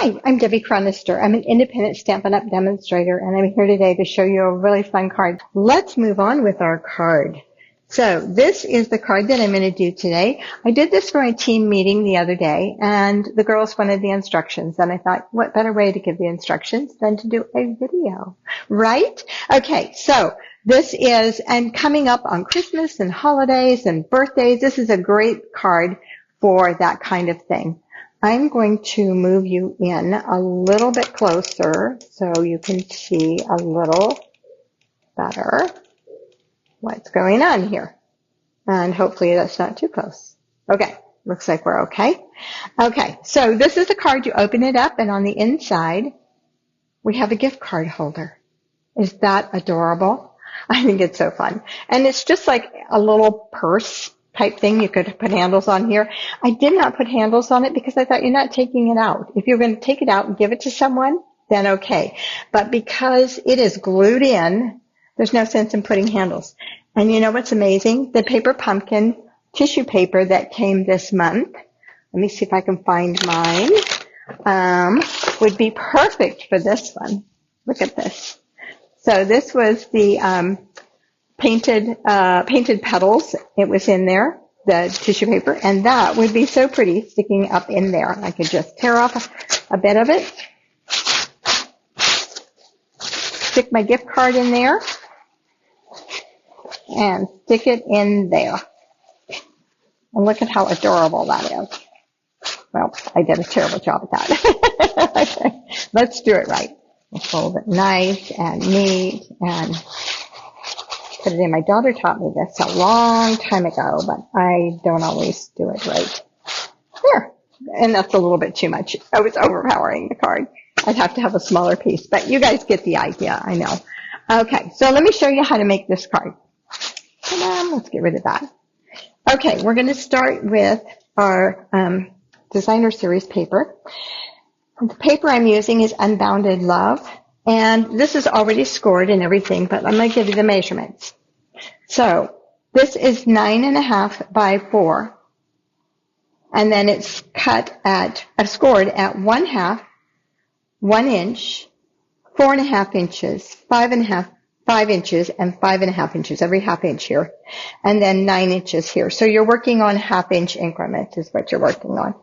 Hi, I'm Debbie Cronister. I'm an independent Stampin' Up! Demonstrator, and I'm here today to show you a really fun card. Let's move on with our card. So this is the card that I'm going to do today. I did this for my team meeting the other day, and the girls wanted the instructions, and I thought, what better way to give the instructions than to do a video, right? Okay, so this is, and coming up on Christmas and holidays and birthdays, this is a great card for that kind of thing. I'm going to move you in a little bit closer so you can see a little better what's going on here. And hopefully that's not too close. Okay, looks like we're okay. Okay, so this is the card. You open it up, and on the inside, we have a gift card holder. Is that adorable? I think it's so fun. And it's just like a little purse type thing. You could put handles on here. I did not put handles on it because I thought you're not taking it out. If you're going to take it out and give it to someone, then okay. But because it is glued in, there's no sense in putting handles. And you know what's amazing? The paper pumpkin tissue paper that came this month, let me see if I can find mine, would be perfect for this one. Look at this. So this was the painted petals. It was in there, the tissue paper, and that would be so pretty sticking up in there. I could just tear off a bit of it, stick my gift card in there, and stick it in there. And look at how adorable that is. Well, I did a terrible job at that. Okay, let's do it right. We'll fold it nice and neat and put it in. My daughter taught me this a long time ago, but I don't always do it right. There. And that's a little bit too much. I was overpowering the card. I'd have to have a smaller piece, but you guys get the idea, I know. Okay, so let me show you how to make this card. Come on, let's get rid of that. Okay, we're going to start with our designer series paper. The paper I'm using is Unbounded Love. And this is already scored and everything, but I'm going to give you the measurements. So this is 9.5 by 4. And then it's scored at 1/2, 1 inch, 4.5 inches, 5 inches, and 5.5 inches, every half inch here. And then 9 inches here. So you're working on half-inch increments is what you're working on.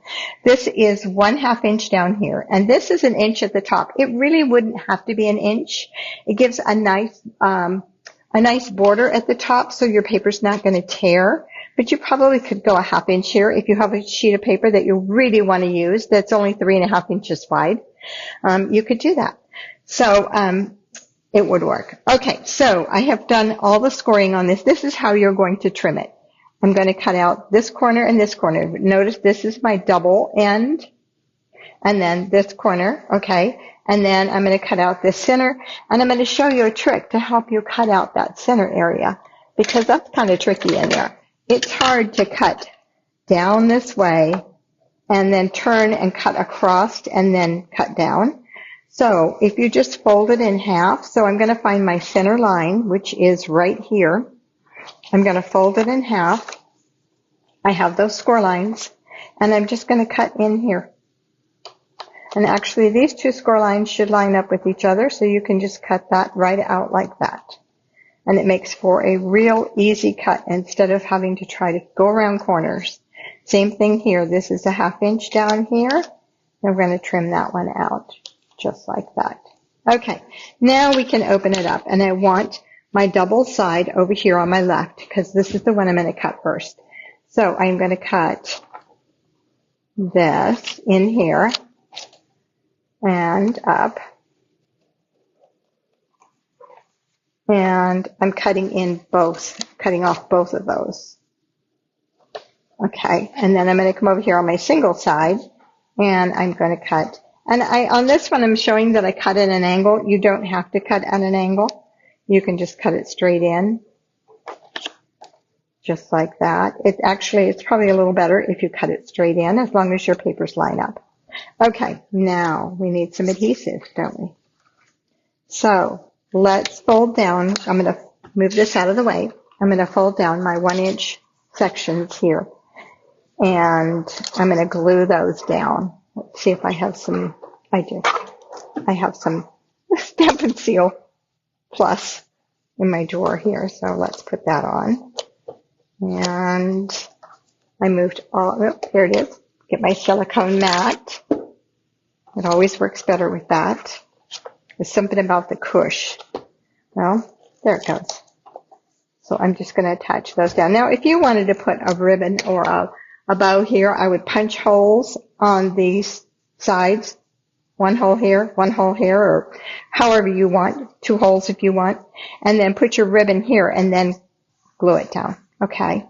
This is 1/2 inch down here. And this is 1 inch at the top. It really wouldn't have to be 1 inch. It gives a nice border at the top so your paper's not going to tear. But you probably could go a half inch here if you have a sheet of paper that you really want to use that's only 3.5 inches wide. You could do that. So, it would work. Okay, so I have done all the scoring on this. This is how you're going to trim it. I'm going to cut out this corner and this corner. Notice this is my double end, and then this corner, okay? And then I'm going to cut out this center, and I'm going to show you a trick to help you cut out that center area, because that's kind of tricky in there. It's hard to cut down this way and then turn and cut across and then cut down. So if you just fold it in half, so I'm going to find my center line, which is right here. I'm going to fold it in half. I have those score lines, and I'm just going to cut in here. And actually, these two score lines should line up with each other, so you can just cut that right out like that. And it makes for a real easy cut instead of having to try to go around corners. Same thing here. This is a half inch down here, and we're going to trim that one out. Just like that. Okay, now we can open it up, and I want my double side over here on my left because this is the one I'm going to cut first. So I'm going to cut this in here and up, and I'm cutting off both of those. Okay, and then I'm going to come over here on my single side, and I'm going to cut. And on this one, I'm showing that I cut at an angle. You don't have to cut at an angle. You can just cut it straight in, just like that. It's probably a little better if you cut it straight in, as long as your papers line up. Okay, now we need some adhesive, don't we? So let's fold down. I'm going to move this out of the way. I'm going to fold down my 1 inch sections here, and I'm going to glue those down. Let's see if I have some I do. I have some Stampin' Seal Plus in my drawer here, so let's put that on. And I moved all, oh, here it is. Get my silicone mat. It always works better with that. There's something about the cush. Well, there it goes. So I'm just going to attach those down. Now, if you wanted to put a ribbon or a bow here, I would punch holes on these sides. One hole here, or however you want. 2 holes if you want. And then put your ribbon here and then glue it down. Okay.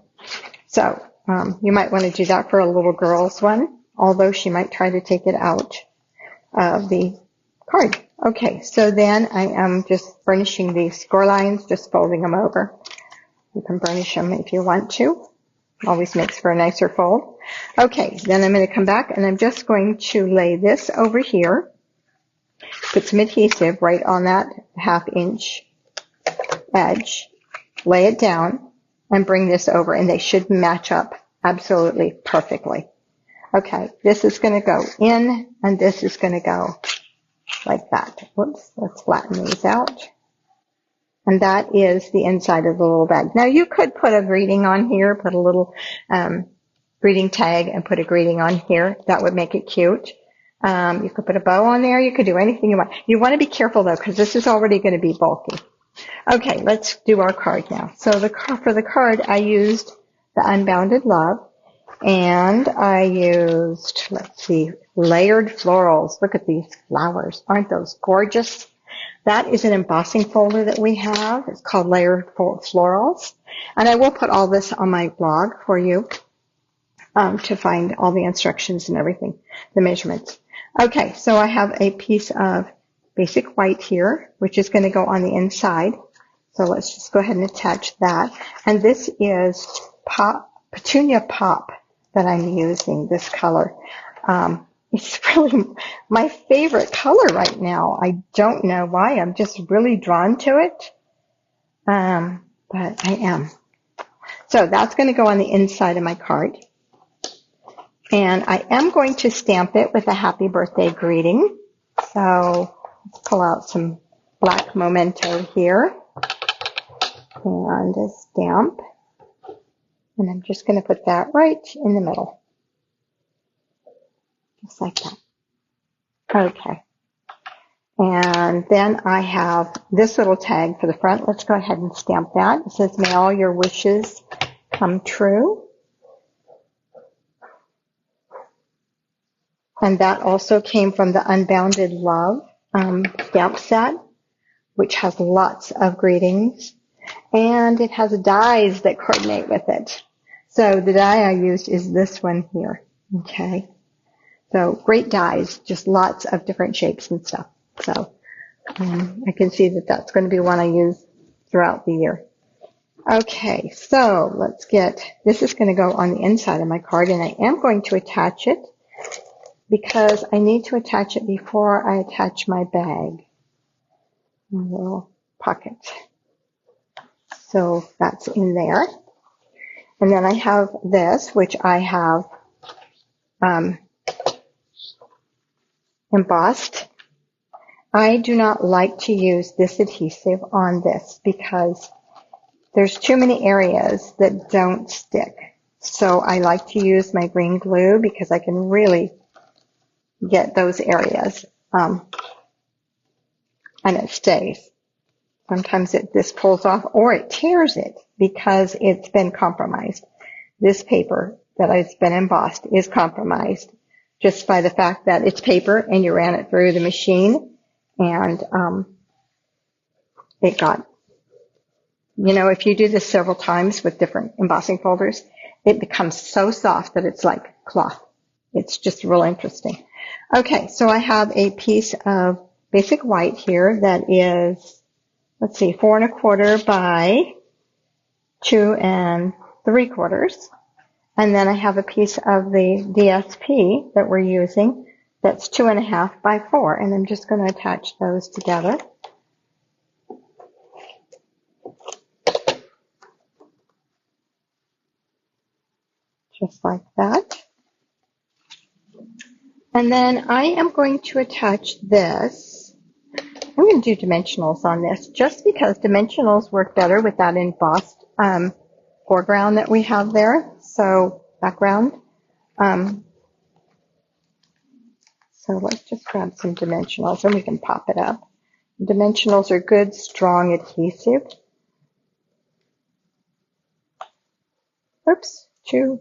So you might want to do that for a little girl's one, although she might try to take it out of the card. Okay, so then I am just burnishing these score lines, just folding them over. You can burnish them if you want to. Always makes for a nicer fold. Okay, then I'm going to come back and I'm just going to lay this over here. Put some adhesive right on that 1/2 inch edge. Lay it down and bring this over, and they should match up absolutely perfectly. Okay, this is going to go in and this is going to go like that. Whoops, let's flatten these out. And that is the inside of the little bag. Now you could put a greeting on here, put a little greeting tag and put a greeting on here. That would make it cute. You could put a bow on there. You could do anything you want. You want to be careful though, because this is already going to be bulky. Okay, let's do our card now. So for the card, I used the Unbounded Love, and I used, let's see, layered florals. Look at these flowers. Aren't those gorgeous? That is an embossing folder that we have. It's called Layered Florals. And I will put all this on my blog for you to find all the instructions and everything, the measurements. Okay, so I have a piece of basic white here, which is going to go on the inside. So let's just go ahead and attach that. And this is Petunia Pop that I'm using, this color. It's really my favorite color right now. I don't know why. I'm just really drawn to it. But I am. So that's going to go on the inside of my card. And I am going to stamp it with a happy birthday greeting. So let's pull out some black memento here. And a stamp. And I'm just going to put that right in the middle. Just like that. Okay. And then I have this little tag for the front. Let's go ahead and stamp that. It says, may all your wishes come true. And that also came from the Unbounded Love stamp set, which has lots of greetings. And it has dies that coordinate with it. So the die I used is this one here. Okay. So great dies, just lots of different shapes and stuff. So I can see that that's going to be one I use throughout the year. Okay, so let's get, this is going to go on the inside of my card, and I am going to attach it because I need to attach it before I attach my bag. A little pocket. So that's in there. And then I have this, which I have embossed. I do not like to use this adhesive on this because there's too many areas that don't stick. So I like to use my green glue because I can really get those areas. And it stays. Sometimes this pulls off or it tears it because it's been compromised. This paper that has been embossed is compromised just by the fact that it's paper and you ran it through the machine and it got, you know, if you do this several times with different embossing folders, it becomes so soft that it's like cloth. It's just real interesting. Okay, so I have a piece of basic white here that is, let's see, 4 1/4 by 2 3/4. And then I have a piece of the DSP that we're using that's 2 1/2 by 4. And I'm just going to attach those together. Just like that. And then I am going to attach this. I'm going to do dimensionals on this just because dimensionals work better with that embossed foreground that we have there. So background. So let's just grab some dimensionals and we can pop it up. Dimensionals are good, strong adhesive. Oops, 2.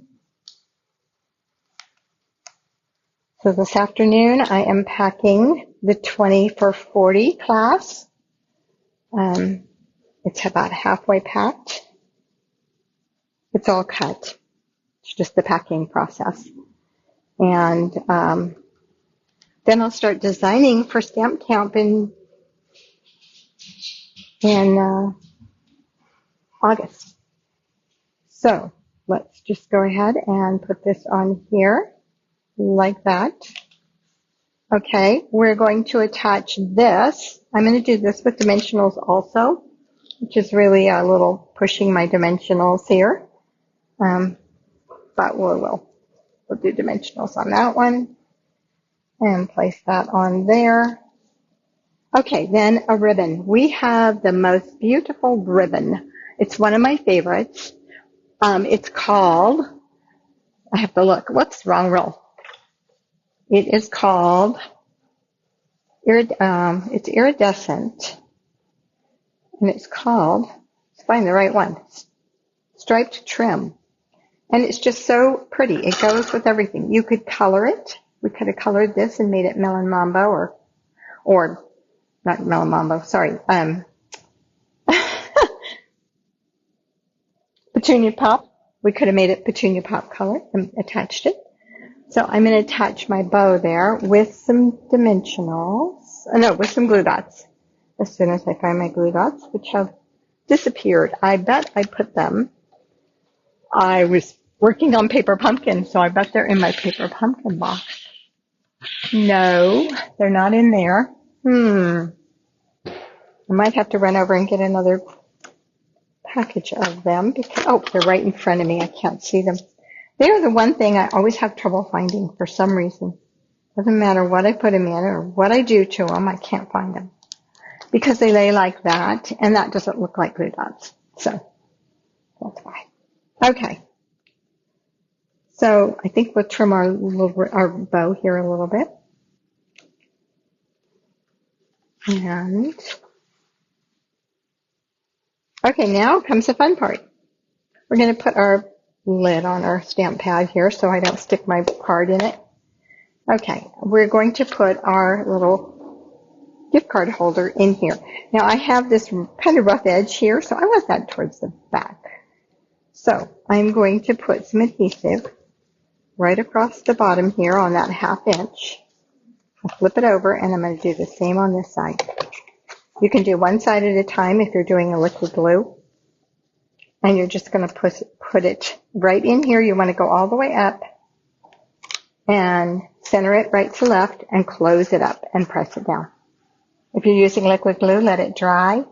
So this afternoon I am packing the 20 for 40 class. It's about halfway packed. It's all cut. It's just the packing process. And then I'll start designing for Stamp Camp in August. So let's just go ahead and put this on here like that. Okay, we're going to attach this. I'm going to do this with dimensionals also, which is really a little pushing my dimensionals here. But we'll do dimensionals on that one and place that on there. Okay, then a ribbon. We have the most beautiful ribbon. It's one of my favorites. It's called, I have to look, what's wrong roll? It is called, it's iridescent, and it's called, let's find the right one, striped trim. And it's just so pretty. It goes with everything. You could color it. We could have colored this and made it melon mambo or not melon mambo, sorry, petunia pop. We could have made it petunia pop color and attached it. So I'm going to attach my bow there with some dimensionals. No, with some glue dots. As soon as I find my glue dots, which have disappeared. I bet I put them. I was working on paper pumpkins, so I bet they're in my paper pumpkin box. No, they're not in there. I might have to run over and get another package of them because, oh, they're right in front of me. I can't see them. They're the one thing I always have trouble finding for some reason. Doesn't matter what I put them in or what I do to them, I can't find them because they lay like that, and that doesn't look like glue dots. So that's why. Okay. So I think we'll trim our bow here a little bit. And okay, now comes the fun part. We're going to put our lid on our stamp pad here so I don't stick my card in it. Okay, we're going to put our little gift card holder in here. Now I have this kind of rough edge here, so I want that towards the back. So I'm going to put some adhesive right across the bottom here on that 1/2 inch. I'll flip it over and I'm going to do the same on this side. You can do one side at a time if you're doing a liquid glue. And you're just going to put it right in here. You want to go all the way up and center it right to left and close it up and press it down. If you're using liquid glue, let it dry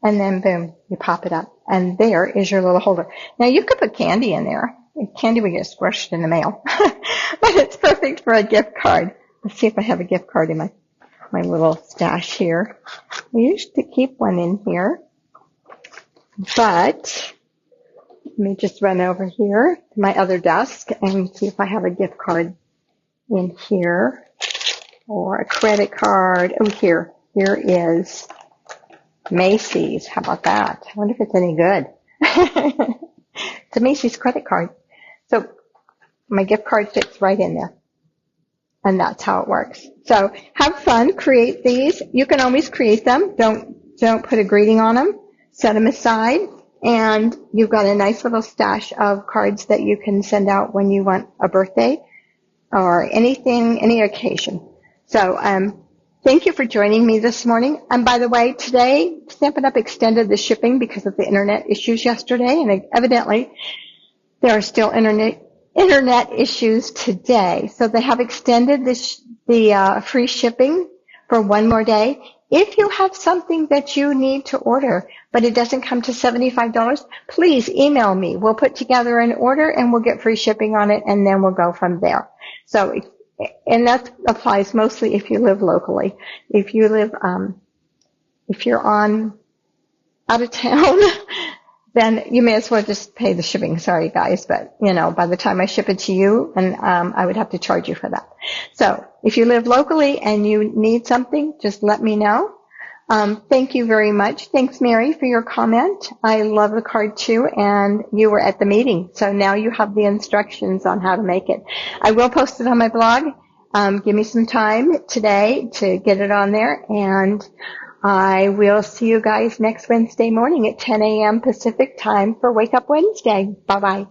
and then boom, you pop it up. And there is your little holder. Now you could put candy in there. Candy would get squished in the mail. But it's perfect for a gift card. Let's see if I have a gift card in my little stash here. I used to keep one in here. But let me just run over here to my other desk and see if I have a gift card in here or a credit card. Oh, here is Macy's. How about that? I wonder if it's any good. It's a Macy's credit card. So my gift card fits right in there. And that's how it works. So have fun, create these. You can always create them. Don't put a greeting on them. Set them aside. And you've got a nice little stash of cards that you can send out when you want a birthday or anything, any occasion. So thank you for joining me this morning. And by the way, today, Stampin' Up! Extended the shipping because of the internet issues yesterday. And evidently, there are still internet issues today. So they have extended the free shipping for one more day. If you have something that you need to order, but it doesn't come to $75, please email me. We'll put together an order and we'll get free shipping on it and then we'll go from there. So And that applies mostly if you live locally. If you live, if you're on out of town, then you may as well just pay the shipping. Sorry, guys, but by the time I ship it to you, and I would have to charge you for that. So if you live locally and you need something, just let me know. Thank you very much. Thanks, Mary, for your comment. I love the card too, and you were at the meeting, so now you have the instructions on how to make it. I will post it on my blog. Give me some time today to get it on there, and I will see you guys next Wednesday morning at 10 a.m. Pacific time for Wake Up Wednesday. Bye-bye.